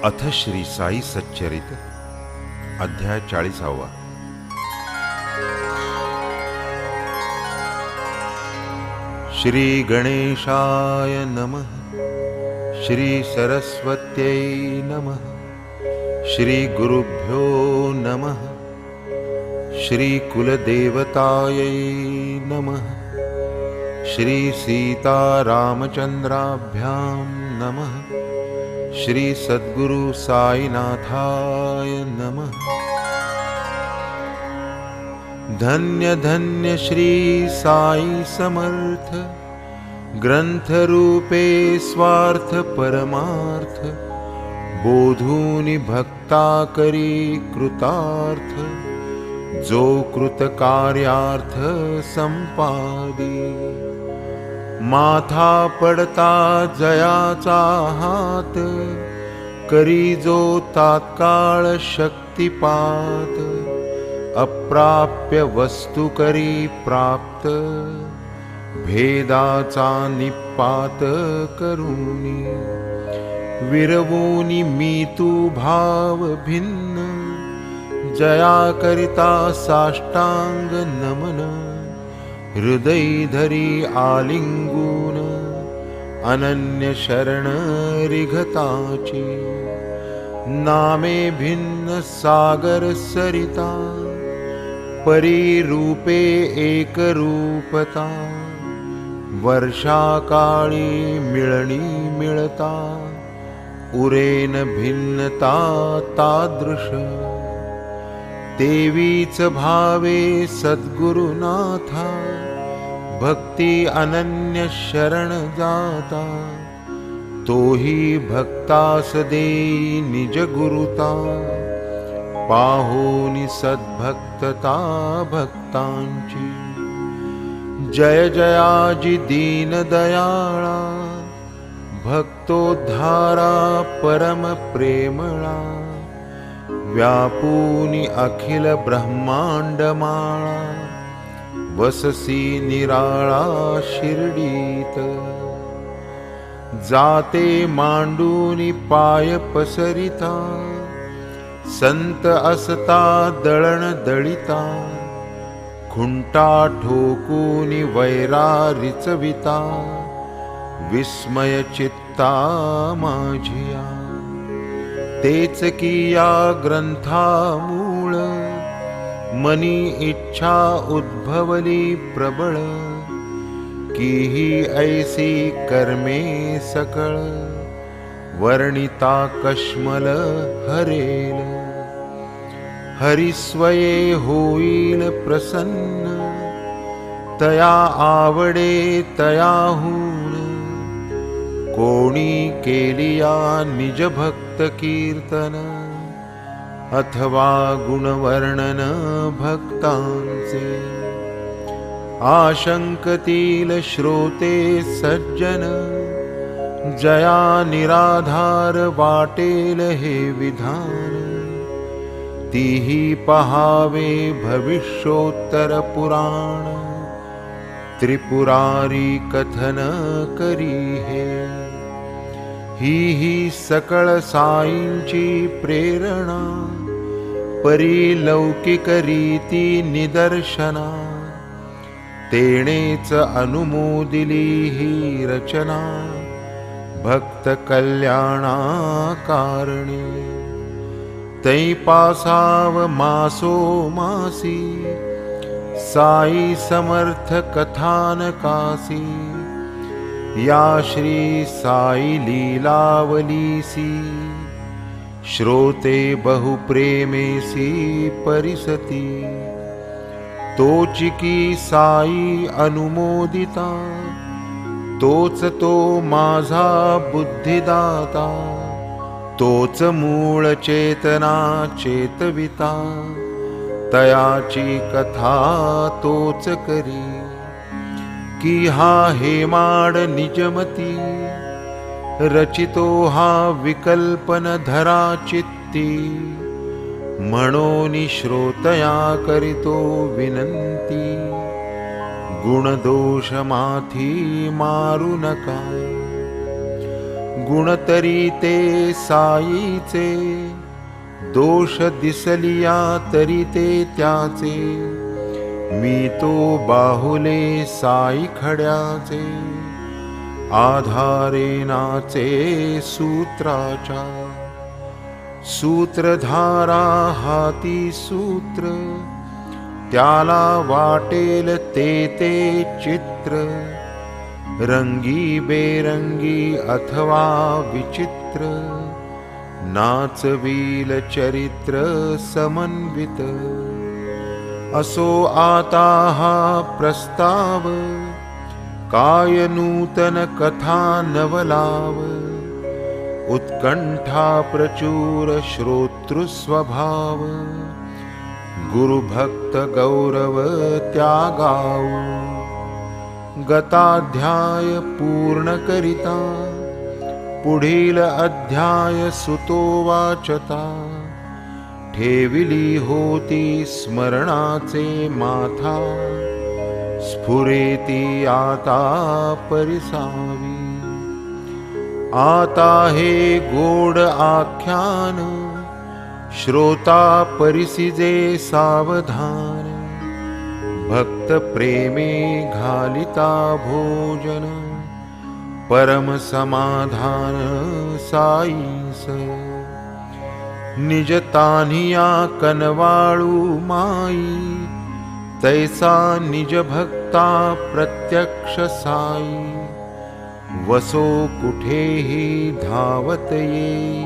अथ श्री साई सच्चरित अध्याय 40. श्री गणेशाय नमः. श्री सरस्वत्यै नमः. श्री गुरुभ्यो नमः. श्री कुलदेवतायै नमः. श्री सीतारामचंद्राभ्यां नमः. श्री सद्गुरु साईनाथाय नमः. धन्य धन्य श्री साई समर्थ, ग्रंथ रूपे स्वार्थ परमार्थ, बोधूनि भक्ता करी कृतार्थ, जो कृत कार्यार्थ संपादी. माथा पडता जयाचा हात, करी जो तात्काळ शक्तिपात, अप्राप्य वस्तु करी प्राप्त, भेदाचा निपात करूनी. विरवूनी मी तू भाव भिन्न, जया करिता साष्टांग नमन. हृदय धरी आलिंगून, अनन्य शरण रिघताची. नामे भिन्न सागर सरिता, परी रूपे एक रूपता. वर्षा काळी मिळणी मिळता, उरेन भिन्नता तादृश. तेवीच भावे सद्गुरुनाथा, भक्ती अनन्य शरण जाता. तोही भक्तास देई निज गुरुता, पाहोनी सद्भक्तता भक्तांची. जय जयाजी दीन दयाळा, भक्तोद्धारा परम प्रेमळा. व्यापूनी अखिल ब्रह्मांड माळा, वससी निराळा शिर्डीत. जाते मांडूनी पाय पसरिता, संत असता दळण दळिता. खुंटा ठोकूनी वैरारिचविता, विस्मय चित्ता माझिया. तेच की या ग्रंथा मूळ, मनी इच्छा उद्भवली प्रबळ. की ही ऐसी कर्मे सकळ, वर्णिता कश्मल हरेल. हरिस्वये होईल प्रसन्न, तया आवडे तयाहून. कोणी केलिया निज भक्त कीर्तन, अथवा गुणवर्णन भक्तांचे. आशंकतील श्रोते सज्जन, जया निराधार वाटेल हे विधान. तीही पहावे भविष्योत्तर पुराण, त्रिपुरारी कथन करी हे. ही सकळ साईंची प्रेरणा, परी लौकिक रीती निदर्शना. तेणेच अनुमोदिली ही रचना, भक्त कल्याणा कारणे. तै पासाव मासो मासी, साई समर्थ कथानकासी. या श्री साई लीलावलीसी, श्रोते बहुप्रेमेसी परिसती. तोचिकी साई अनुमोदिता, तोच तो माझा बुद्धिदाता. तोच मूळ चेतना चेतविता, तयाची कथा तोच करी. की हा हेमाड निजमती, रचितो हा विकल्पन धरा चित्ती. म्हणोनी श्रोतया करितो विनंती, गुणदोष माथी मारू नका. गुण तरी ते साईचे, दोष दिसलिया तरी ते त्याचे, मी तो बाहुले साई खड्याचे, आधारे नाचे सूत्राच्या, सूत्रधारा हाती सूत्र, त्याला वाटेल ते ते चित्र, रंगी बेरंगी अथवा विचित्र, नाचवील चरित्र समन्वित, असो आता हा प्रस्ताव, काय नूतन कथा नवलाव, उत्कंठा प्रचूर श्रोतृस्वभाव, गुरुभक्त गौरव त्यागाऊ, गताध्याय पूर्ण करिता, पुढील अध्याय सुतो वाचता, ठेविली होती स्मरणाचे माथा, स्फुरेती आता परिसावी, आता हे गोड आख्यान, श्रोता परिसिजे सावधान, भक्त प्रेमे घालिता भोजन, परम समाधान साईस, निज तानिया कनवाळू माई, तैसा निज भक्ता प्रत्यक्ष साई, वसो कुठेही धावत येई,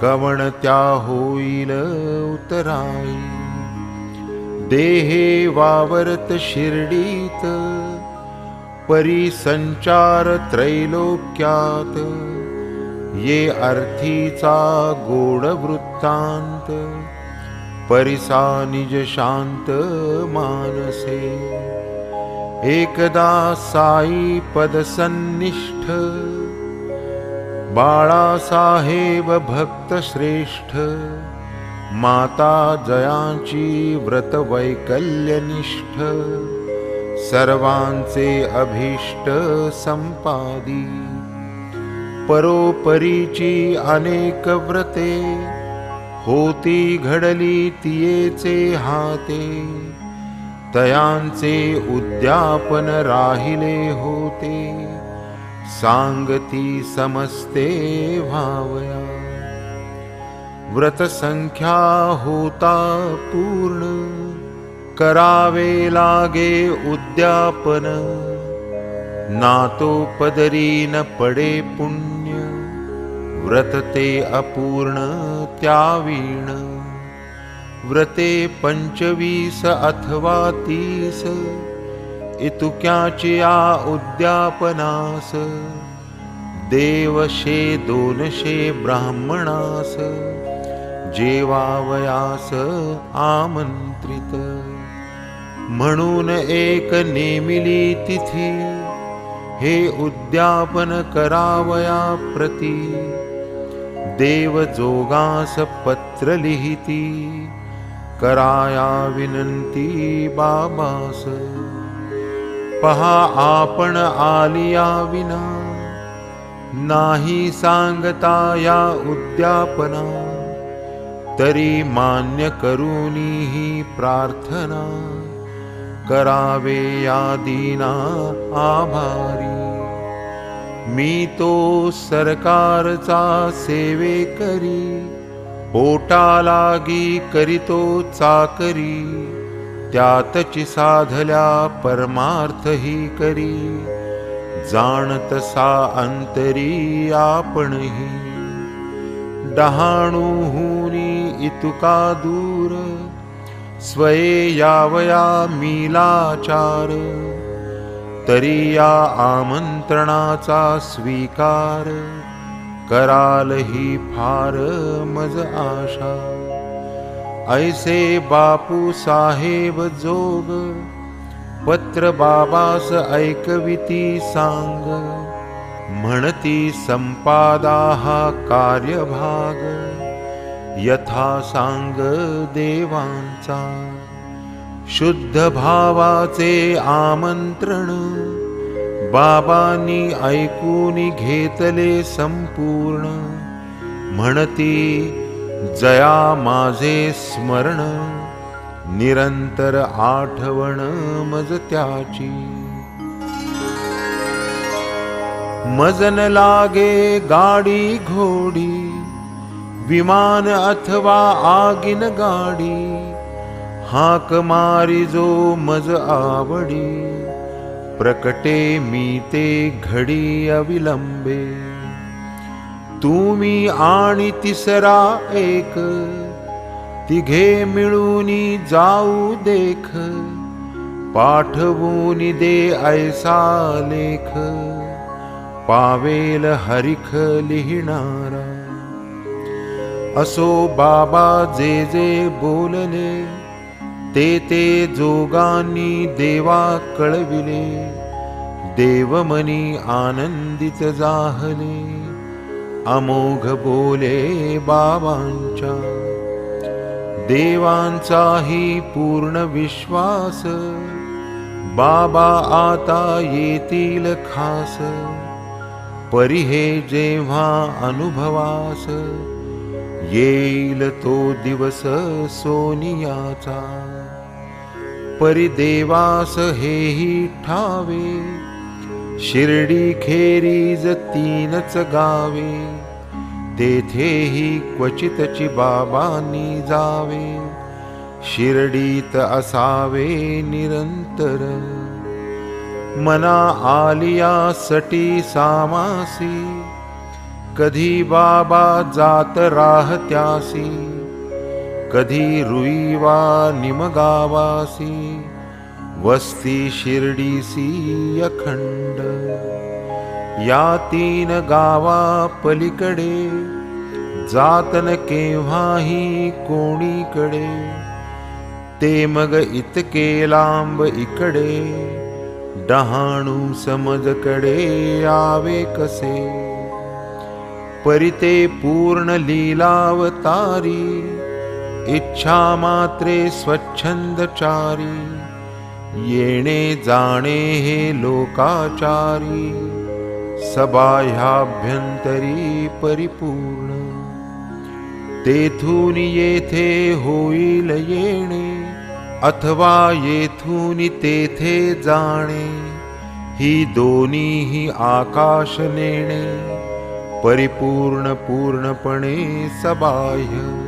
कवण त्या होईल उतराई, देहे वावरत शिर्डीत, परी संचार त्रैलोक्यात, ये अर्थीचा गोड वृत्तांत, परिसा निज शांत मानसे, एकदा साई पद सन्निष्ठ, बाळासाहेब भक्त श्रेष्ठ, माता जयांची व्रत वैकल्यनिष्ठ, सर्वांचे अभीष्ट संपादी, परोपरीची अनेक व्रते, होती घडली तियेचे हाते, तयांचे उद्यापन राहिले होते, सांगती समस्ते व्हावया, व्रत संख्या होता पूर्ण, करावे लागे उद्यापन, नातो पदरी न पडे पुण्य, व्रत ते अपूर्ण त्यावीण, व्रते 25 अथवा 30, इतुक्याची या उद्यापनास, देवशे 200 ब्राह्मणास, जेवावयास आमंत्रित, म्हणून एक नेमिली तिथी, हे उद्यापन करावया प्रती, देव जोगास पत्र लिहिती, कराया विनंती बाबास, पहा आपण आलिया विना, नाही सांगता या उद्यापना, तरी मान्य करूनी ही प्रार्थना, करावे या दीना आभारी, मी तो सरकारचा सेवेकरी, पोटालागी करीतो चाकरी, त्यातची साधल्या परमार्थ ही करी, जाणत सा अंतरी आपणही, डहाणूहुनी इतुका दूर, स्वये यावया मीलाचार, तरी या आमंत्रणाचा स्वीकार, कराल ही फार मज आशा, ऐसे बापू साहेब जोग, पत्र बाबास ऐकविती सांग, म्हणती संपादा हा कार्यभाग, यथा सांग देवांचा, शुद्ध भावाचे आमंत्रण, बाबांनी ऐकून घेतले संपूर्ण, म्हणती जया माझे स्मरण, निरंतर आठवण मज त्याची. मजन लागे गाडी घोडी, विमान अथवा आगीन गाडी, हाक मारी जो मज आवडी, प्रकटे मी ते घडी अविलंबे. तुम्ही आणि तिसरा एक, तिघे मिळूनी जाऊ देख, पाठवून दे ऐसा लेख, पावेल हरिख लिहिणारा. असो बाबा जे जे बोलले, ते ते जोगांनी देवा कळविले. देवमनी आनंदित जाहले, अमोघ बोले बाबांच्या. देवांचाही पूर्ण विश्वास, बाबा आता येतील खास. परी हे जेव्हा अनुभवास, येईल तो दिवस सोनियाचा. परी देवास हेही ठावे, शिर्डी खेरीज तीनच गावे. तेथेही क्वचितची बाबांनी जावे, शिर्डीत असावे निरंतर. मना आलिया सटी सामासी, कधी बाबा जात राहत्यासी. कधी रुईवा निमगावासी, वस्ती शिर्डीसी अखंड. या तीन गावा पलीकडे, जातन केव्हाही कोणीकडे. ते मग इतके लांब इकडे, डहाणू समजकडे यावे कसे. परिते पूर्ण लीलावतारी, इच्छा मात्रे स्वच्छंदचारी. येणे जाणे हे लोकाचारी, सबाह्याभ्यंतरी परिपूर्ण. तेथून येथे होईल येणे, अथवा येथून तेथे जाणे. ही दोन्हीही आकाश नेणे, परिपूर्ण पूर्णपणे सबाह्य.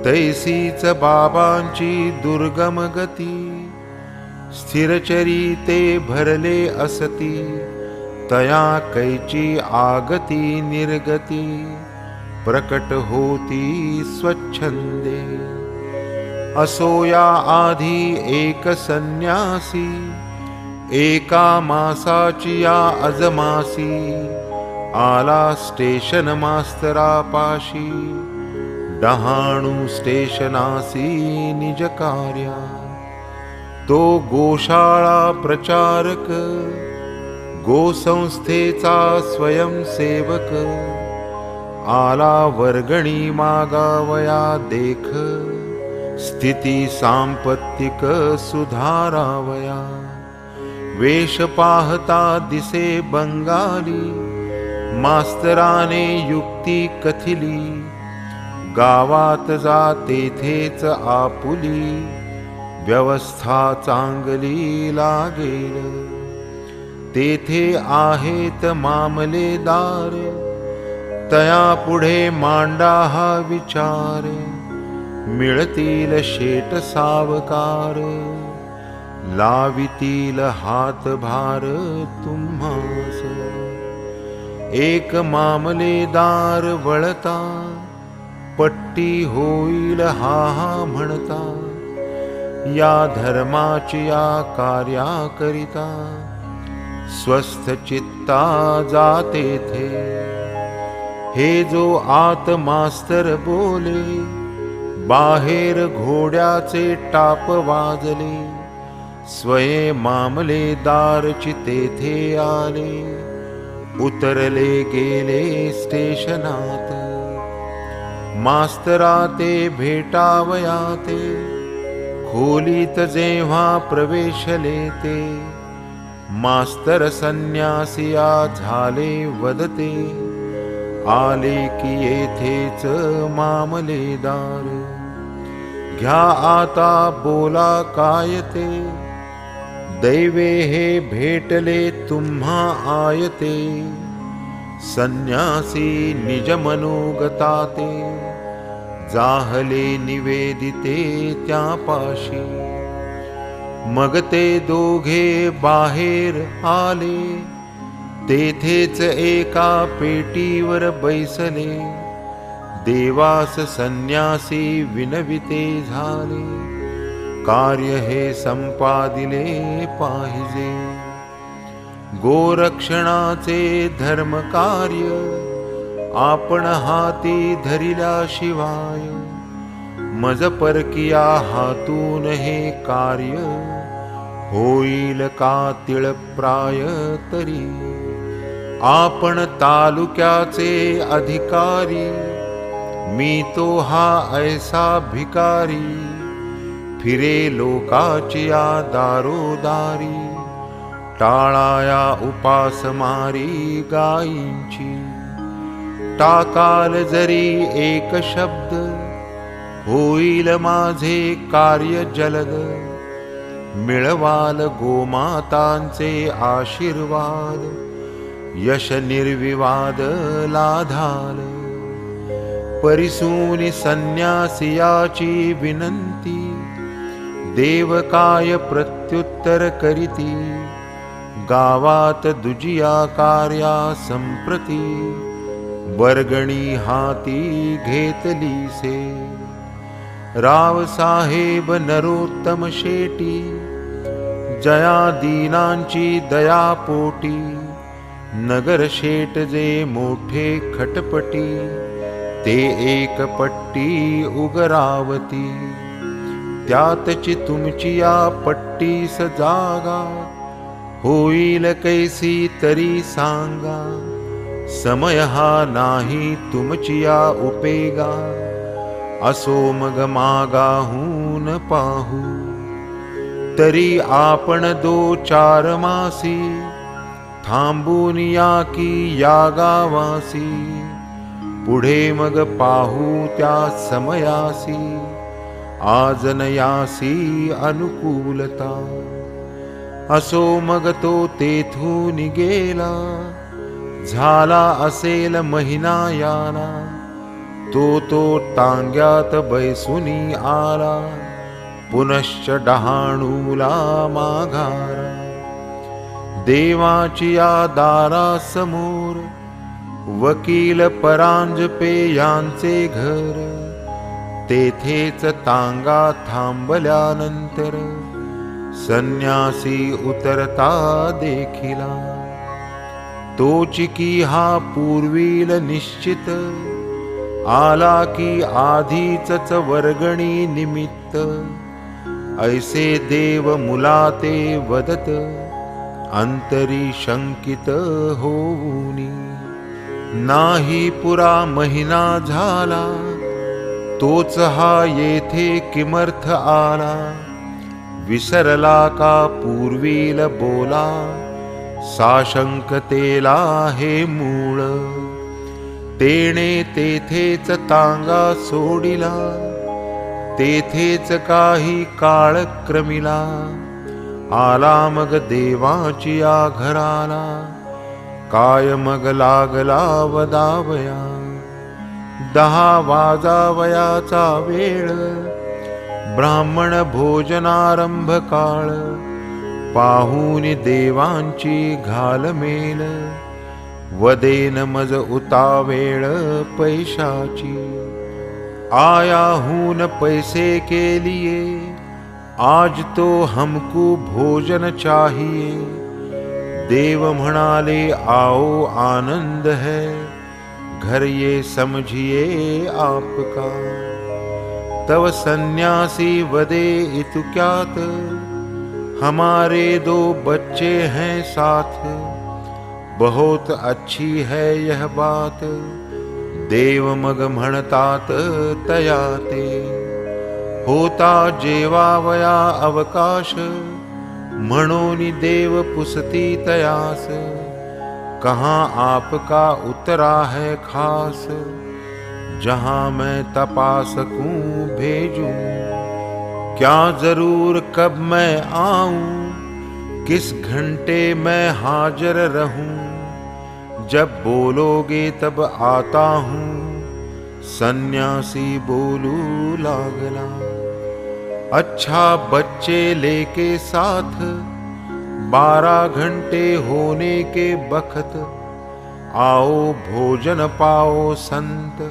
तैसीच बाबांची दुर्गम गती, स्थिरचरी ते भरले असती. तया कैची आगती निर्गती, प्रकट होती स्वच्छंदे. असोया आधी एक संन्यासी, एका मासाची या अजमासी. आला स्टेशन मास्तरापाशी, डहाणू स्टेशनासी निज कार्या. तो गोशाळा प्रचारक, गोसंस्थेचा स्वयंसेवक. आला वर्गणी मागावया देख, स्थिती सांपत्तिक सुधारावया. वेश पाहता दिसे बंगाली, मास्तराने युक्ती कथिली. गावात जा तेथेच आपुली, व्यवस्था चांगली लागेल. तेथे आहेत मामलेदार, तया पुढे मांडा हा विचार. मिळतील शेट सावकार, लावितील हातभार तुम्हास. एक मामलेदार वळता, पट्टी होईल हा हा म्हणता. या धर्माची या कार्याकरिता, स्वस्थ चित्ता जाते थे. हे जो आत मास्तर बोले, बाहेर घोड्याचे टाप वाजले. स्वये मामलेदारची तेथे आले, उतरले गेले स्टेशनात. मास्तरा ते भेटावया ते, खोलीत जेव्हा प्रवेशले ते. मास्तर संन्यासिया झाले वदते, आले की येथेच मामलेदार. घ्या आता बोला काय ते, दैवे हे भेटले तुम्हा आयते. संन्यासी निज मनोगताते, जाहले निवेदिते त्यापाशी. मग ते दोघे बाहेर आले, तेथेच एका पेटीवर बैसले. देवास संन्यासी विनविते झाले, कार्य हे संपादिले पाहिजे. गोरक्षणाचे धर्म कार्य आपण हाती धरिल्याशिवाय, मज परकिया हातून हे कार्य होईल का तिळप्राय तरी. आपण तालुक्याचे अधिकारी, मी तो हा ऐसा भिकारी. फिरे लोकाची या दारोदारी, टाळाया उपासमारी गायींची. टाकाल जरी एक शब्द, होईल माझे कार्य जलद. मिळवाल गोमातांचे आशीर्वाद, यश निर्विवाद लाधाल. परिसूनी संन्यासियाची विनंती, देव काय प्रत्युत्तर करीती. गावात दुजिया कार्या संप्रती, वर्गणी हाती घेतलीसे. राव साहेब नरोत्तम शेटी, जया दीनांची दयापोटी. नगर शेट जे मोठे खटपटी, ते एक पट्टी उगरावती. त्यातची तुमची या पट्टीस जागा, होईल कैसी तरी सांगा. समय हा नाही तुमची या उपेगा, असो मग मागाहून पाहू. तरी आपण 2-4 मासी, थांबून या की या गावासी. पुढे मग पाहू त्या समयासी, आज न यासी अनुकूलता. असो मग तो तेथून गेला, झाला असेल महिना याला. तो टांग्यात बैसुनी आला, पुनश्च डहाणूला माघारा. देवाची या दारासमोर, वकील परांजपे यांचे घर. तेथेच तांगा थांबल्यानंतर, संन्यासी उतरता देखिला. तोची की हा पूर्वील निश्चित, आला की आधीच वर्गणी निमित्त. ऐसे देव मुलाते वदत, अंतरी शंकित होऊनी. नाही पुरा महिना झाला, तोच हा येथे किमर्थ आला. विसरला का पूर्वील बोला, साशंकतेला हे मूळ. तेणे तेथेच तांगा सोडिला, तेथेच काही काळ क्रमिला. आला मग देवाची या घराला, काय मग लागला वदावया. 10 वाजावयाचा वेळ, ब्राह्मण भोजनारंभ काळ. पाहून देवांची घालमेल, वदेन मज उतावेळ पैशाची. आयाहून पैसे के लिए, आज तो हमको भोजन चाहिए. देव म्हणाले आओ आनंद है, घर ये समझिए आपका. तव सन्यासी वदे इतुक्यात, हमारे 2 बच्चे हैं साथ. बहुत अच्छी है यह बात, देव मग म्हणतात तयाते. होता जेवावया अवकाश, म्हणोनि देव पुसती तयास, कहाँ आपका उतरा है खास। जहाँ मैं तपा सकूं भेजूं, क्या जरूर कब मैं आऊं, किस घंटे मैं हाजिर रहूं। जब बोलोगे तब आता हूं, सन्यासी बोलू लागला। अच्छा बच्चे लेके साथ, 12 घंटे होने के बखत, आओ भोजन पाओ संत,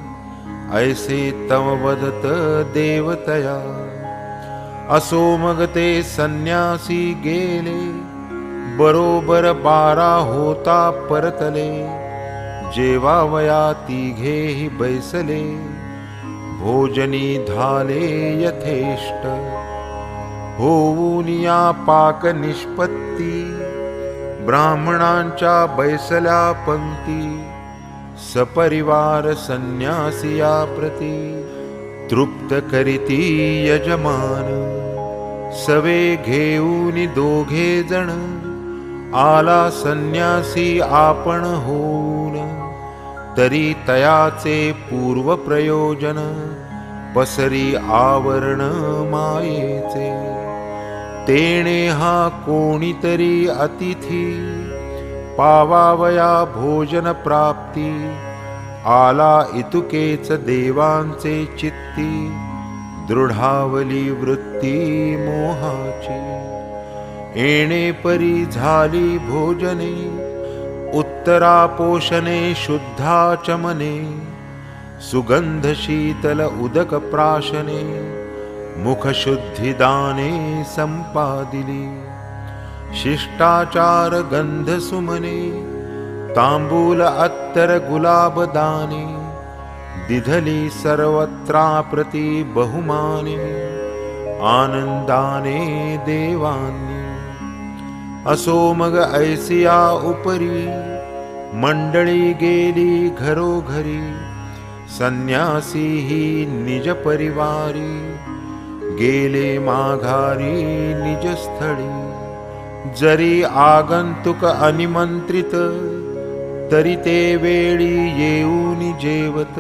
ऐसे तम वदत देवतया। असो मग ते संन्यासी गेले, बरोबर 12 होता परतले। जेवावया तिघेहि बैसले, भोजनी झाले यथेष्ट। होऊन या पाक निष्पत्ती, ब्राह्मणांच्या बैसल्या पंक्ती। सपरिवार संन्यासिया प्रती, तृप्त करीती यजमान। सवे घेऊन दोघे जण, आला संन्यासी आपण होऊन। तरी तयाचे पूर्व प्रयोजन, पसरी आवरण मायेचे। तेणे हा कोणीतरी अतिथी, पावावया भोजन प्राप्ती। आला इतुकेच देवांचे चित्ती, दृढावली वृत्ती मोहाची। येणे परी झाली भोजने, उत्तरा पोषणे शुद्धाचमने। सुगंध शीतल उदक प्राशने, मुख शुद्धि दाने संपादिली। शिष्टाचार गंध सुमने, तांबूल अत्तर गुलाब दाने। दिधली सर्वत्रा प्रति बहुमाने, आनंदाने देवानी। असो मग ऐसिया उपरी, मंडळी गेली घरोघरी। संन्यासी ही निज परिवारी, गेले माघारी निज स्थळी। जरी आगंतुक अनिमंत्रित, तरी ते वेळी येऊन जेवत।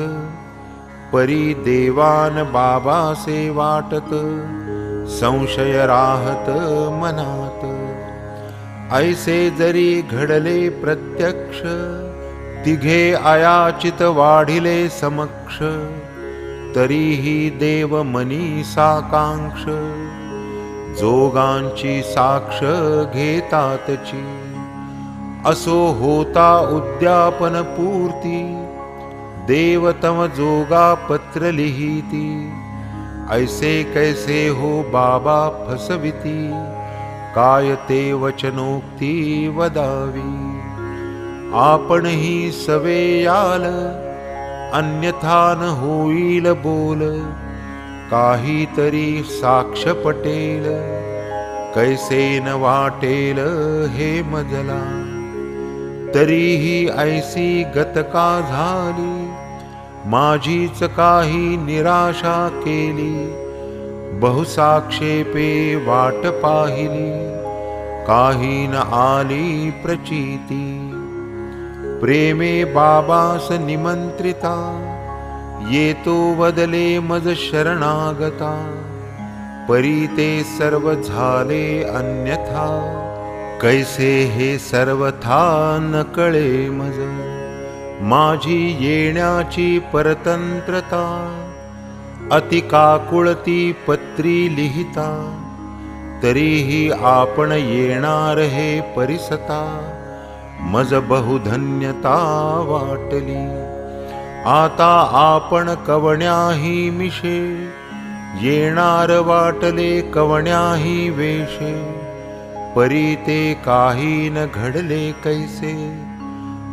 परी देवान बाबासे वाटत, संशय राहत मनात। ऐसे जरी घडले प्रत्यक्ष, तिघे अयाचित वाढिले समक्ष। तरीही देव मनी साकांक्ष, जोगांची साक्ष घेतातची। असो होता उद्यापन पूर्ती, देव तम जोगा पत्र लिहिती। ऐसे कैसे हो बाबा फसविती, काय ते वचनोक्ती वदावी। आपण ही सवे याल, अन्यथा न होईल बोल। काहीतरी साक्ष पटेल, कैसे न वाटेल हे मजला। तरीही ऐसी गतका झाली, माझीच काही निराशा केली। बहुसाक्षेपे वाट पाहिली, काही न आली प्रचिती। प्रेमे बाबास निमंत्रिता, येतो वदले मज शरणागता। परी ते सर्व झाले अन्यथा, कैसे हे सर्वथा न कळे मज। माझी येण्याची परतंत्रता, अतिकाकुळती पत्री लिहिता। तरीही आपण येणार हे परिसता, मज बहुधन्यता वाटली। आता आपण कवण्याही मिशे, येणार वाटले कवण्याही वेशे। परी ते काही न घडले कैसे,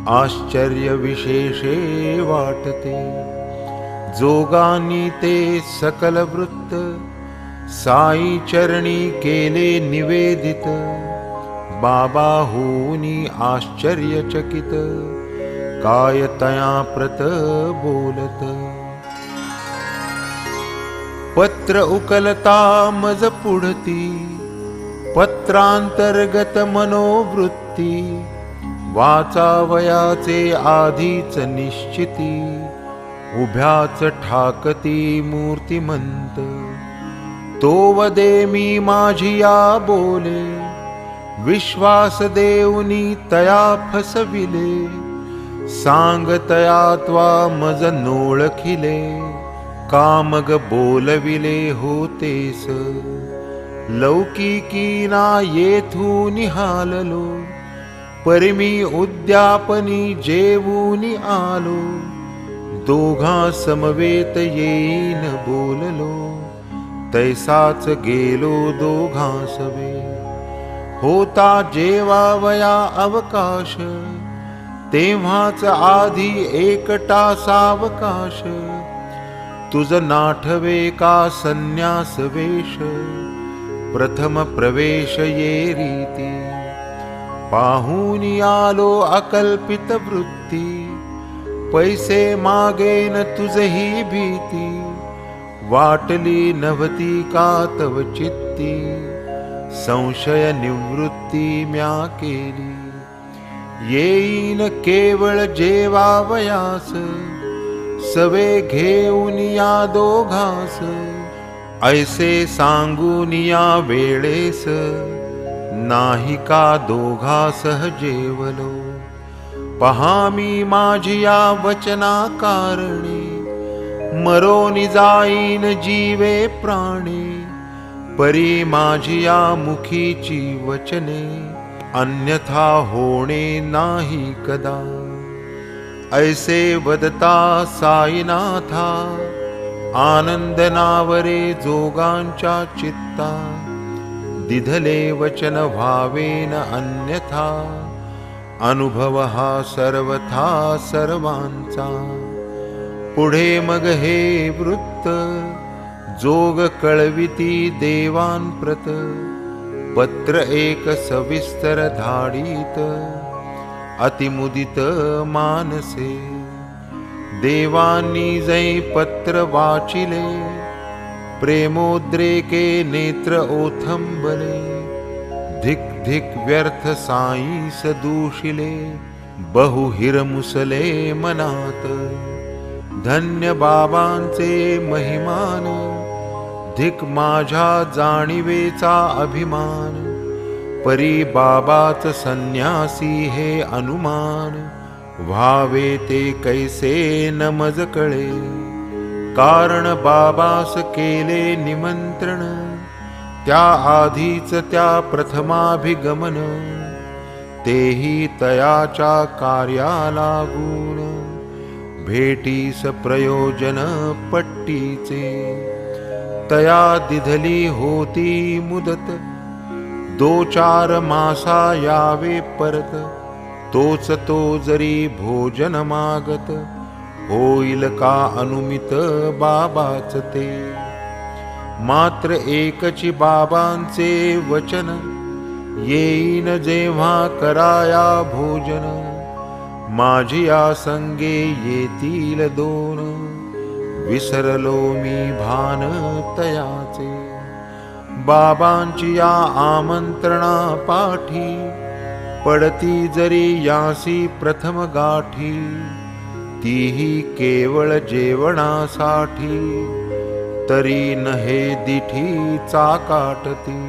आश्चर्य विशेषे वाटते। जोगानी ते सकल वृत्त, साई चरणी केले निवेदित। बाबा होऊनी आश्चर्यचकित, काय तया प्रत बोलत। पत्र उकलता मज पुढती, पत्रांतर्गत मनोवृत्ती वाचावयाचे आधीच निश्चिती, उभ्याच ठाकती मूर्तिमंत. तो वदे मी माझिया बोले, विश्वास देऊनी तया फसविले. सांगतया त्वा मज नोळखिले, कामग बोलविले होतेस. लौकिकी ना येथून हाललो, परिमी उद्यापनी जेवूनी आलो. दोघा समवेत येईन बोललो, तैसाच गेलो दोघांसवे. होता जेवावया अवकाश, तेव्हाच आधी एकटा सावकाश. तुझ नाठवे का संन्यास वेश, प्रथम प्रवेश ये रीती. पाहूनी आलो अकल्पित वृत्ती, पैसे मागेन तुझही भीती. वाटली नव्हती का तव चित्ती, संशय निवृत्ती म्या केली. येईन केवळ जेवावयास, सवे घेऊन या दोघास. ऐसे सांगून या वेळेस, नाही का दोघासह जेवलो. पहामी माझिया वचना कारणे, मरोनी जाईन जीवे प्राणे. परी माझिया मुखीची वचने, अन्यथा होणे नाही कदा. ऐसे वदता साईनाथा, आनंद नावरे जोगांच्या चित्ता. दिधले वचन व्हावेन अन्यथा, अनुभव हा सर्वथा सर्वांचा. पुढे मग हे वृत्त, जोग कळविती देवांप्रत. पत्र एक सविस्तर धाडित, अतिमुदित मानसे. देवांनी जै पत्र वाचिले, प्रेमोद्रेके नेत्र ओथंबले. धिक धिक व्यर्थ साईस दूषिले, बहु हिरमुसले मनात. धन्य बाबांचे महिमान, धिक माझ्या जाणीवेचा अभिमान. परी बाबाच संन्यासी हे अनुमान, व्हावे ते कैसे न मज कळे. कारण बाबास केले निमंत्रण, त्या आधीच त्या प्रथमाभिगमन. तेही तयाच्या कार्याला गुण, भेटीस प्रयोजन पट्टीचे. तया दिधली होती मुदत, 2-4 मासा यावे परत. तोच तो जरी भोजन मागत, होईल का अनुमित बाबाच ते. मात्र एकची बाबांचे वचन, येईन जेव्हा कराया भोजन. माझिया संगे येतील 2, विसरलो मी भान तयाचे. बाबांची या आमंत्रणा पाठी, पडती जरी यासी प्रथम गाठी. तीही केवळ जेवणासाठी, तरी न हे दिठी चाकाटती.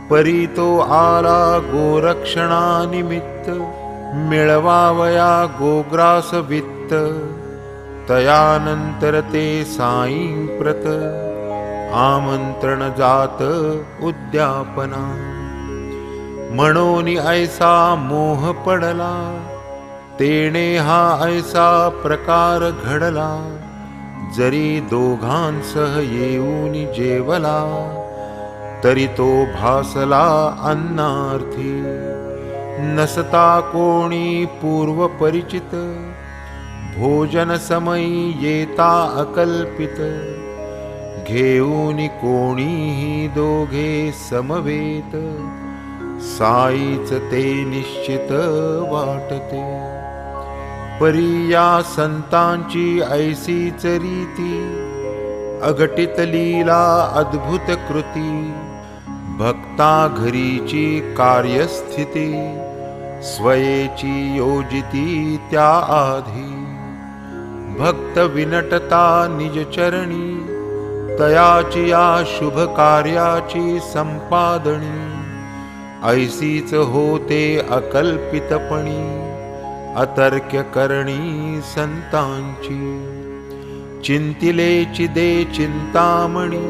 परी तो आला गोरक्षणानिमित्त, मिळवावया गोग्रास वित्त. तयानंतर ते साईं प्रत, आमंत्रण जात उद्यापना. म्हणून ऐसा मोह पडला, तेणे हा ऐसा प्रकार घडला. जरी दोघांसह येऊन जेवला, तरी तो भासला अन्नार्थी. नसता कोणी पूर्व परिचित, भोजन समयी येता अकल्पित. घेऊन कोणीही दोघे समवेत, साईच ते निश्चित वाटते. परी या संतांची ऐसीच रीती, अघटित लीला अद्भुत कृती. भक्ता घरीची कार्यस्थिती स्वयेची योजिती त्या आधी भक्त विनटता निज चरणी तयाची या शुभ कार्याची संपादणी ऐसीच होते अकल्पितपणी अतर्क्य करणी संतांची चिंतिले चिदे चिंतामणी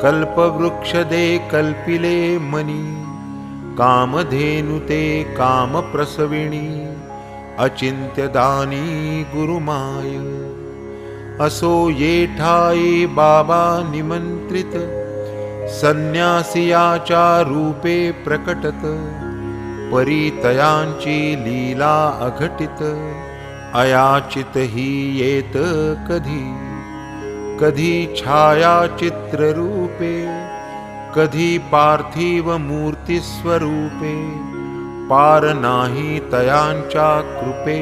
कल्पवृक्ष दे कल्पिले मनी कामधेनु ते कामप्रसविणी अचिंत्यदानी गुरुमाय असो येठाई बाबा निमंत्रित संन्यासियाच्या रूपे प्रकटत परितयांची लीला अघटित अयाचित ही येत कधी कधी छायाचित्र रूपे कधी पार्थिव मूर्ती स्वरूपे पार नाही तयांच्या कृपे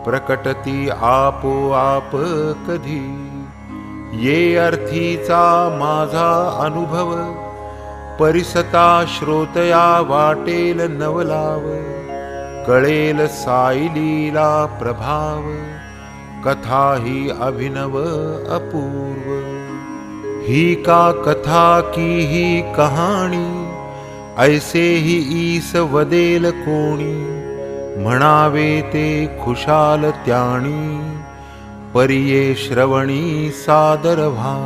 प्रकटती आपोआप कधी ये अर्थीचा माझा अनुभव परिसता श्रोतया वाटेल नवलाव कळेल साईलीला प्रभाव कथा ही अभिनव अपूर्व ही का कथा की ही कहाणी ऐसे ही ईस वदेल कोणी म्हणावे ते खुशाल त्याणी परिये श्रवणी सादर व्हा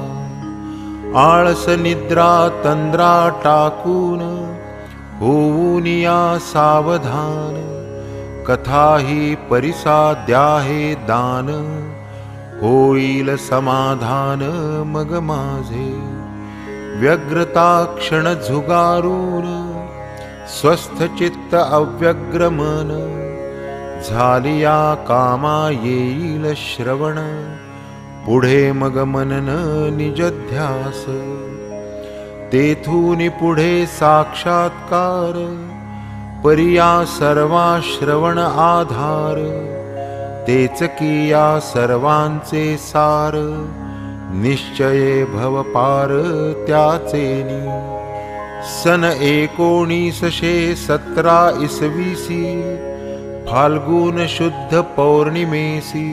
आळस निद्रा तंद्रा टाकून होऊन या सावधान कथा ही परिसा द्याहे दान होईल समाधान मग माझे व्यग्रता क्षण झुगारून स्वस्थ चित्त अव्यग्र मन झालिया कामा येईल श्रवण पुढे मग मनन निजध्यास तेथून पुढे साक्षात्कार परिया सर्वा श्रवण आधार तेच किया सर्वांचे सार निश्चये भव पार त्याचेनी सन 1917 इसवीसी फाल्गुन शुद्ध पौर्णिमेसी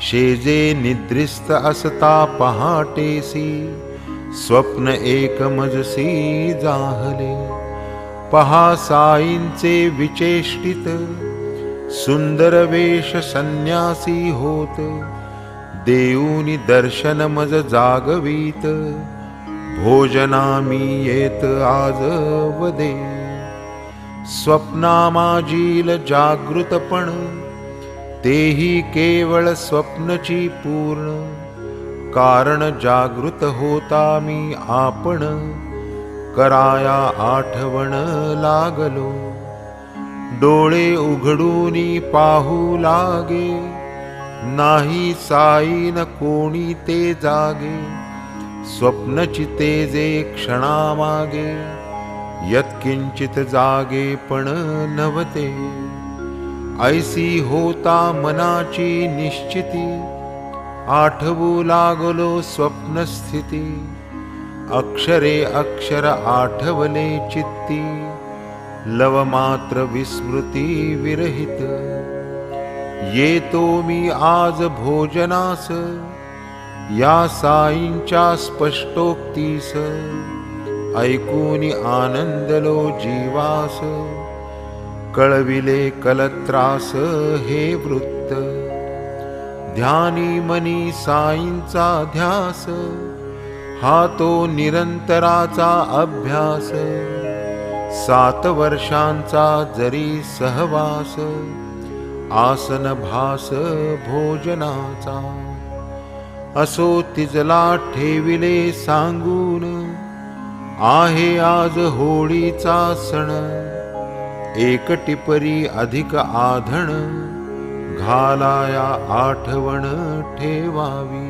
शेजे निद्रिस्त असता पहाटेसी स्वप्न एकमजसी जाहले पहा साईंचे विचेष्टित सुंदर वेश संन्यासी होत देऊनी दर्शन मज जागवीत भोजनामी येत आज वदे स्वप्ना माझील जागृतपण तेही केवळ स्वप्नची पूर्ण कारण जागृत होता मी आपण कराया आठवण लागलो डोळे उघडूनी पाहू लागे नाही साई न कोणी ते जागे स्वप्नचिते जे क्षणामागे यत्किंचित जागे पण नव्हते ऐसी होता मनाची निश्चिती आठवू लागलो स्वप्नस्थिती अक्षरे अक्षर आठवले चित्ती लवमात्र विस्मृती विरहित येतो मी आज भोजनास या साईंच्या स्पष्टोक्तीस ऐकूनी आनंदलो जीवास कळविले कलत्रास हे वृत्त ध्यानी मनी साईंचा ध्यास हा तो निरंतराचा अभ्यास 7 वर्षांचा जरी सहवास आसन भास भोजनाचा असो तिजला ठेविले सांगून आहे आज होळीचा सण एक टिपरी अधिक आधण घालाया आठवण ठेवावी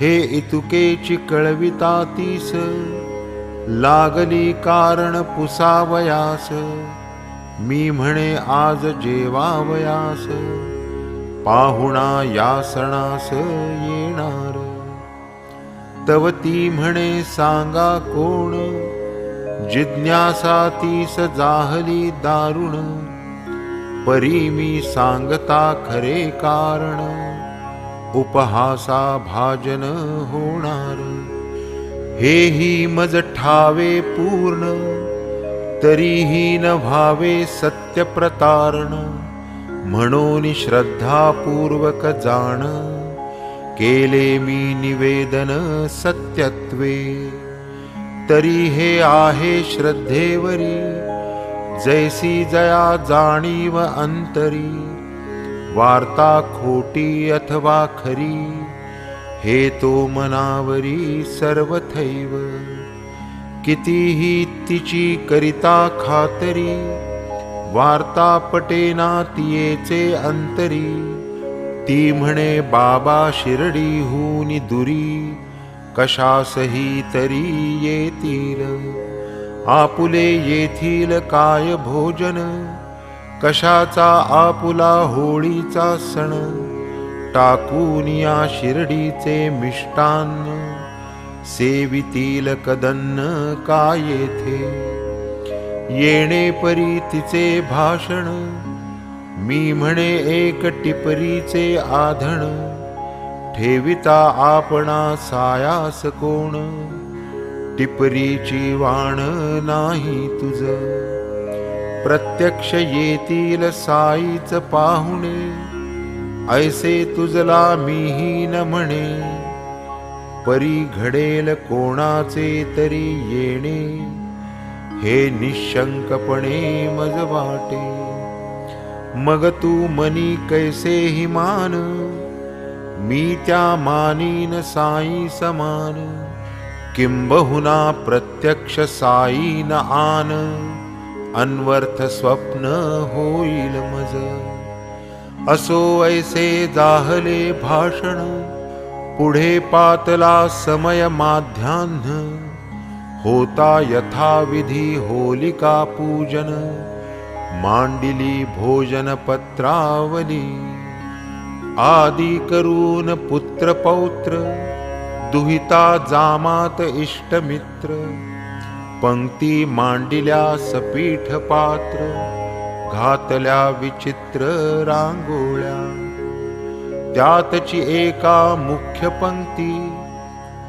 हे इतुकेची कळवितातीस लागली कारण पुसावयास मी म्हणे आज जेवावयास पाहुणा या सणास येणार तव ती म्हणे सांगा कोण, जिज्ञासा तीस जाहली दारुण, परी मी सांगता खरे कारण, उपहासा भाजन होणार, हेही मज ठावे पूर्ण, तरीही न भावे सत्य प्रतारण, म्हणून श्रद्धापूर्वक जाण, केले मी निवेदन सत्यत्वे, तरी हे आहे श्रद्धेवरी, जैसी जया जाणीव अंतरी, वार्ता खोटी अथवा खरी, हे तो मनावरी सर्वथैव, कितीही तिची करिता खातरी, वार्ता पटेना तियेचे अंतरी, ती म्हणे बाबा शिर्डीहून दुरी, कशासही तरी येतील, आपुले येथील काय भोजन, कशाचा आपुला होळीचा सण, टाकून या शिर्डीचे मिष्टान्न, सेवितील कदन्न काय येथे, येणे परी तिचे भाषण, मी म्हणे एक टिपरीचे आधण, ठेविता आपणा सायास कोण, टिपरीची वाण नाही तुझ, प्रत्यक्ष येतील साईच पाहुणे, ऐसे तुझला मीही न म्हणे, परी घडेल कोणाचे तरी येणे, हे निशंकपणे मज वाटे, मग तू मनी कैसेही मान, मी त्या मानीन साई समान, किंबहुना प्रत्यक्ष साई न आन, अन्वर्थ स्वप्न होईल मज, असो ऐसे जाहले भाषण, पुढे पातला समय माध्यान्ह, होता यथाविधी होलिका पूजन, मांडिली भोजन पत्रावली, आदी करून पुत्र पौत्र, दुहिता जामात इष्टमित्र, पंक्ती मांडिल्या सपीठ पात्र, घातल्या विचित्र रांगोळ्या, त्यातची एका मुख्य पंक्ती,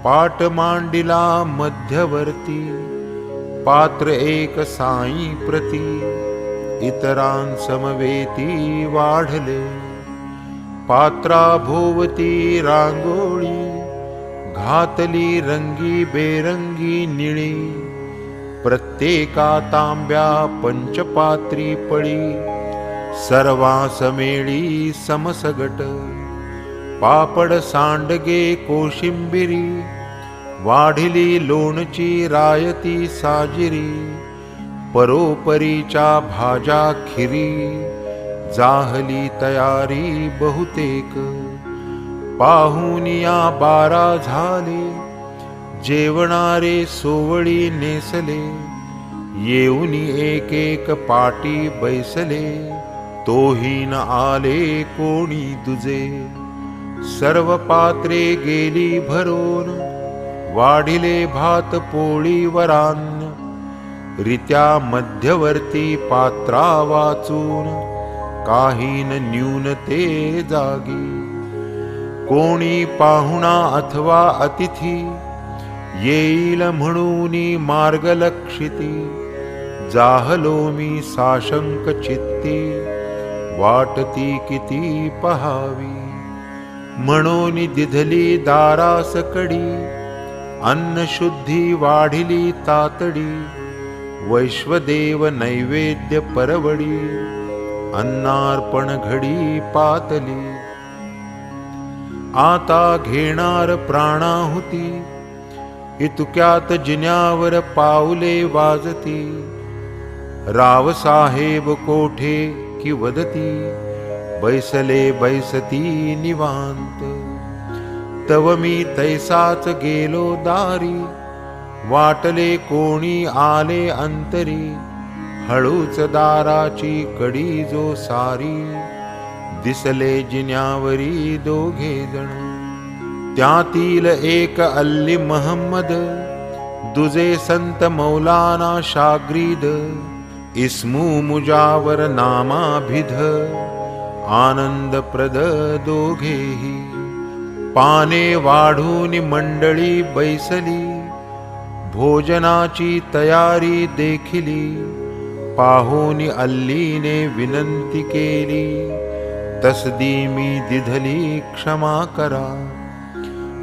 पाट मांडिला मध्यवर्ती, पात्र एक साई प्रती, इतरां समवेती वाढले, पात्राभोवती रांगोळी, घातली रंगी बेरंगी निळी, प्रत्येका तांब्या पंचपात्री पळी, सर्वांसमेळी समसगट, पापड सांडगे कोशिंबिरी, वाढिली लोणची रायती साजिरी, परोपरीच्या भाज्या खिरी, जाहली तयारी बहुतेक, पाहुनिया 12 झाले, जेवणारे सोवळी नेसले, येऊनी एक एक पाटी बैसले, तोही न आले कोणी दुजे, सर्व पात्रे गेली भरून, वाढिले भात पोळी वरान्न, रित्या मध्यवर्ती पात्रा वाचून, काही न न्यून ते जागी, कोणी पाहुणा अथवा अतिथी, येईल म्हणून मार्गलक्षिती, जाहलो मी साशंक चित्ती, वाटती किती पहावी, म्हणून दिधली दारास कडी, अन्नशुद्धी वाढिली तातडी, वैश्वदेव नैवेद्य परवडी, अन्नार्पण घडी पातली, आता घेणार प्राणाहुती, इतक्यात जिन्यावर पाऊले वाजती, रावसाहेब कोठे कि वदती, बैसले बैसती निवांत, तव मी तैसाच गेलो दारी, वाटले कोणी आले अंतरी, हळूच दाराची कडी जो सारी, दिसले जिन्यावरी दोघे जण, त्यातील एक अल्ली महम्मद, दुजे संत मौलाना शाग्रीद, इस्मू मुजावर नामाभिध, आनंदप्रद दोघेही. पाने वाढून मंडळी बैसली, भोजनाची तयारी देखिली. पाहून अल्लीने विनंती केली, तसदी मी दिधली क्षमा करा.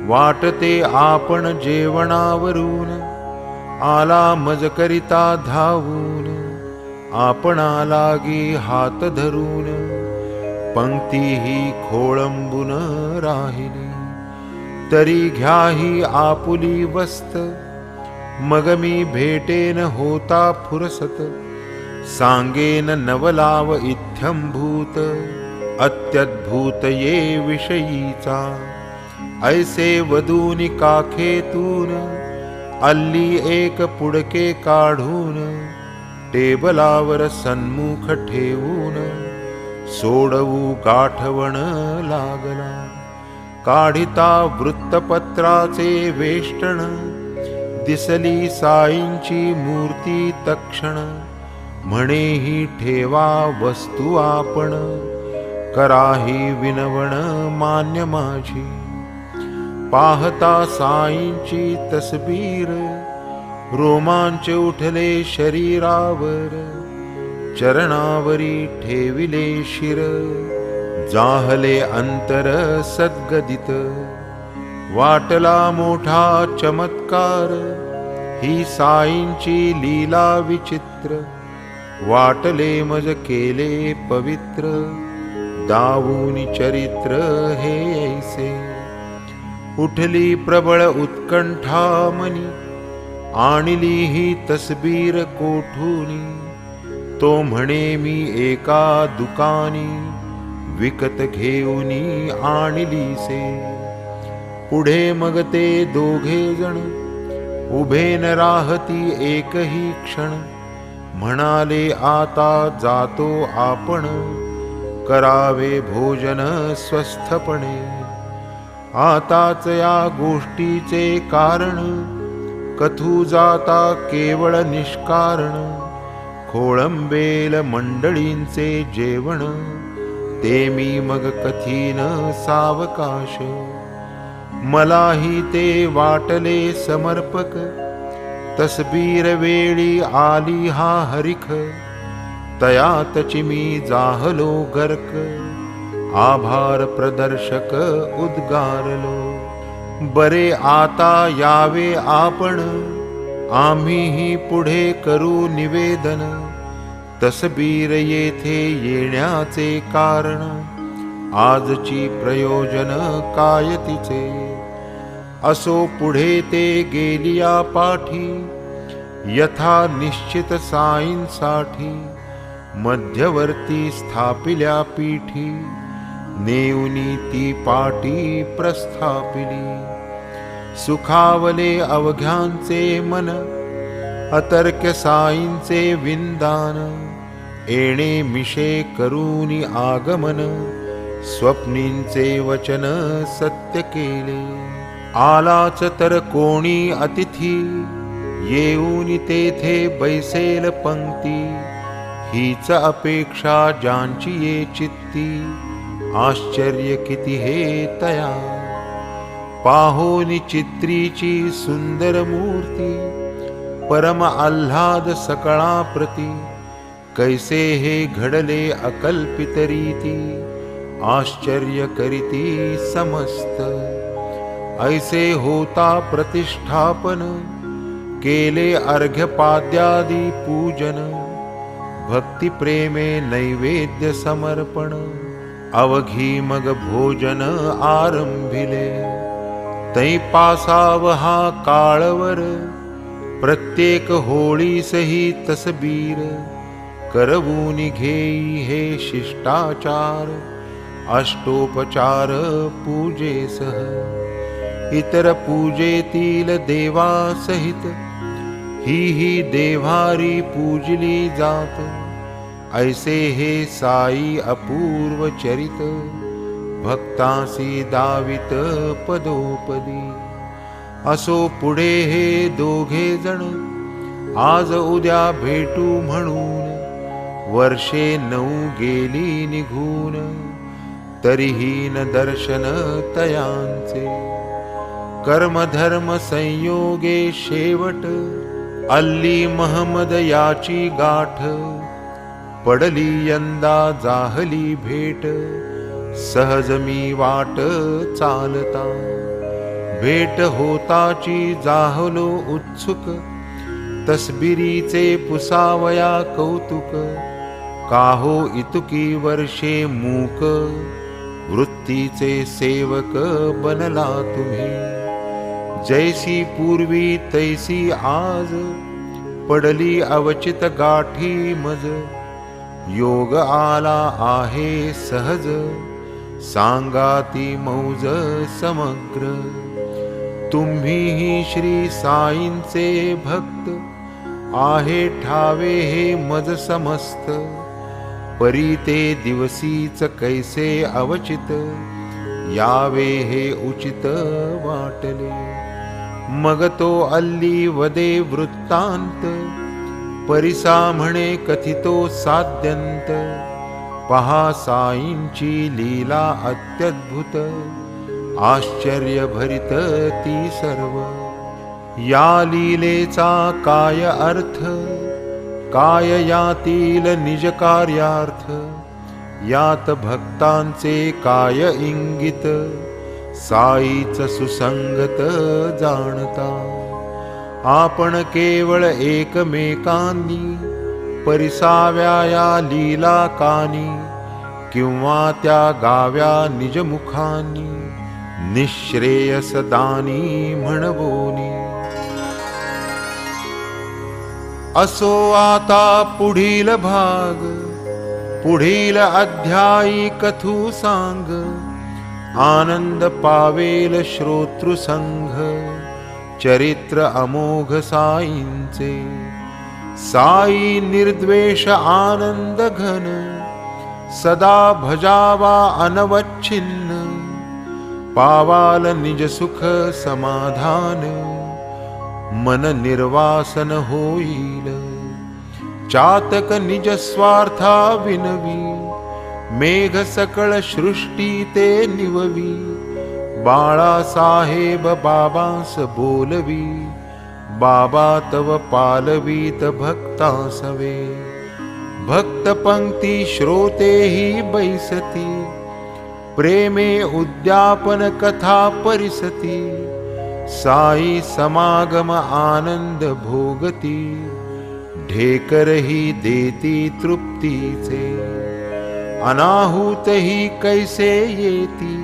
वाटते आपण जेवणावरून, आला मजकरिता धावून. आपणा लागी हात धरून, पंक्तीही खोळंबून राहिली. तरी घ्याही आपुली वस्त, मग मी भेटेन होता फुरसत. सांगेन नवलाव इत्थंभूत, अत्यद्भुत ये विषयीचा. ऐसे वदूनि काखेतून, अल्ली एक पुडके काढून. टेबलावर सन्मुख ठेवून, सोडवू गाठवण लागला. काढिता वृत्तपत्राचे वेष्टन, दिसली साईंची मूर्ती तक्षण. म्हणे ही ठेवा वस्तू आपण, कराही विनवण मान्य माझी. पाहता साईंची तसबीर, रोमांच उठले शरीरावर. चरणावरी ठेविले शिर, जाहले अंतर सद्गदित. वाटला मोठा चमत्कार, ही साईंची लीला विचित्र. वाटले मज केले पवित्र, दावूनी चरित्र हे ऐसे. उठली प्रबळ उत्कंठा मनी, आणली ही तसबीर कोठूनी. तो म्हणे मी एका दुकानी, विकत घेऊनी आणलीसे. पुढे मग ते दोघे जण, उभे न राहती एकही क्षण. म्हणाले आता जातो आपण, करावे भोजन स्वस्थपणे. आताच या गोष्टीचे कारण, कथू जाता केवळ निष्कारण. खोळंबेल मंडळींचे जेवण, ते मी मग कथीन सावकाश. मलाही ते वाटले समर्पक, तसबीर वेळी आली हा हरिख. तयातची मी जाहलो गर्क, आभार प्रदर्शक उद्गारलो. बरे आता यावे आपण, आम्हीही पुढे करू निवेदन. तसबीर येथे येण्याचे कारण, आजची प्रयोजन काय तिचे. असो पुढे ते गेलिया पाठी, यथा निश्चित साईंसाठी. मध्यवर्ती स्थापिल्या पीठी, नेऊनी ती पाटी प्रस्थापिली. सुखावले अवघ्यांचे मन, अतर्क साईंचे विंदान. येणे मिशे करूनी आगमन, स्वप्नींचे वचन सत्य केले. आलाच तर कोणी अतिथी, येऊनी तेथे बैसेल पंक्ती. हीच अपेक्षा ज्यांची ये चित्ती, आश्चर्य किती हे तया. पाहोनी चित्रीची सुंदर मूर्ती, परम आल्हाद सकळा प्रती. कैसे हे घडले अकल्पित रीती, आश्चर्य करीती समस्त. ऐसे होता प्रतिष्ठापन, केले अर्घ्यपाद्यादी पूजन. भक्ती प्रेमे नैवेद्य समर्पण, अवघी मग भोजन आरंभिले. तै पासाव हा काळवर, प्रत्येक होळीसही तसबीर. करवूनी घेई हे शिष्टाचार, अष्टोपचार पूजेसह. इतर पूजेतील देवासहित, ही देव्हारी पूजली जात. ऐसे हे साई अपूर्व चरित, भक्तांसी दावित पदोपदी. असो पुढे हे दोघे जण आज उद्या भेटू म्हणून. वर्षे 9 गेली निघून तरीही न दर्शन तयांचे. कर्मधर्म संयोगे शेवट अल्ली महमद याची गाठ. पडली यंदा जाहली भेट सहज मी वाट चालता. भेट होताची जाहलो उत्सुक तसबिरीचे पुसावया कौतुक. काहो इतुकी वर्षे मूक वृत्तीचे सेवक बनला तुम्ही. जैसी पूर्वी तैसी आज पडली अवचित गाठी मज. योग आला आहे सहज सांगाती मौज समग्र. तुम्हीही श्री साईंचे भक्त आहे ठावे हे मज समस्त. परी ते दिवसीच कैसे अवचित यावे हे उचित वाटले. मग तो अल्ली वदे वृत्तांत परिसा म्हणे कथितो साध्यंत. पहा साईंची लीला अत्यद्भुत आश्चर्य भरित ती सर्व. या लीलेचा काय अर्थ काय यातील निज कार्यार्थ. यात भक्तांचे काय इंगित साईच सुसंगत जाणता. आपण केवळ एकमेकांनी परिसाव्या या लीला कानी. किंवा त्या गाव्या निजमुखांनी निःश्रेयसदानी म्हणवोनी. असो आता पुढील भाग पुढील अध्यायी कथू सांग. आनंद पावेल श्रोतृसंघ चरित्र अमोघ साईंचे. साई निर्द्वेष आनंद घन सदा भजावा अनवच्छिन्न. पावाल निज सुख समाधान मन निर्वासन होईल. चातक निज स्वार्था विनवी मेघ सकळ सृष्टी ते निववी. बाळासाहेब बाबांस बोलवी बाबा तव पालवीत भक्तांसवे. भक्त पंक्ती श्रोतेही बैसती प्रेमे उद्यापन कथा परिसती. साई समागम आनंद भोगती ढेकरही देती तृप्तीचे. अनाहूतही कैसे येती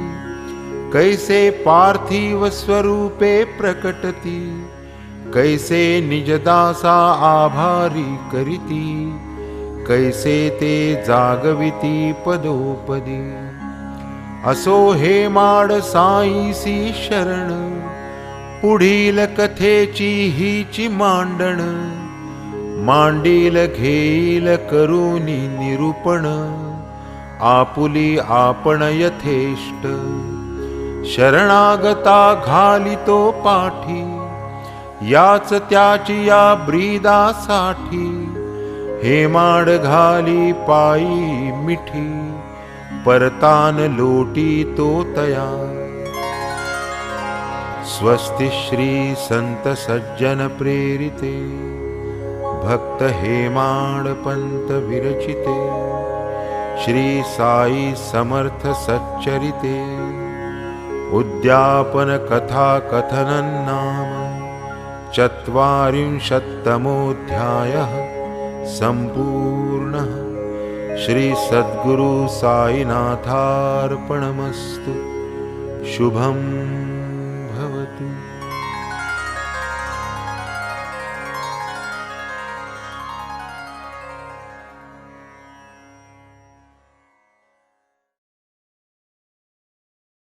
कैसे पार्थिव स्वरूपे प्रकटती. कैसे निजदासा आभारी करीती कैसे ते जागविती पदोपदी. असो हे माड साईसी शरण पुढील कथेची हीची मांडण. मांडील घेईल करुनी निरूपण आपुली आपण यथेष्ट. शरणागता घालितो पाठी याच त्याची या ब्रीदासाठी. हेमाड घाली पायी मिठी परतान लोटी तो तया. स्वस्ति श्री संत सज्जन प्रेरिते भक्त हेमाड पंत विरचिते. श्री साई समर्थ सच्चरिते उद्यापन कथा कथनं नाम 40तमोऽध्यायः सम्पूर्णः. श्री सद्गुरु साईनाथार्पणमस्तु. शुभं भवतु.